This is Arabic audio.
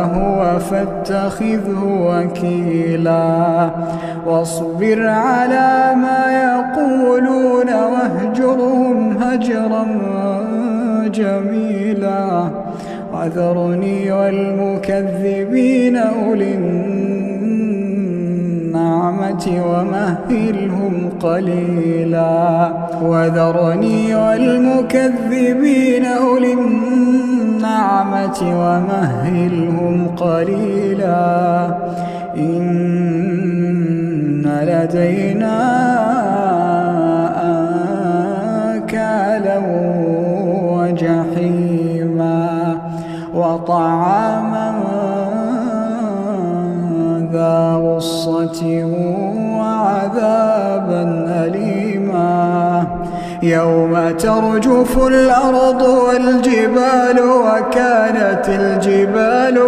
هو فاتخذه وكيلا واصبر على ما يقولون واهجرهم هجرا جميلا وذرني والمكذبين أولي النعمة ومهلهم قليلا وذرني والمكذبين أولي النعمة ومهلهم قليلا إن لدينا أنكالا وجحيما وطعاما ذا غصة وعذابا أليما يوم ترجف الأرض والجبال وكانت الجبال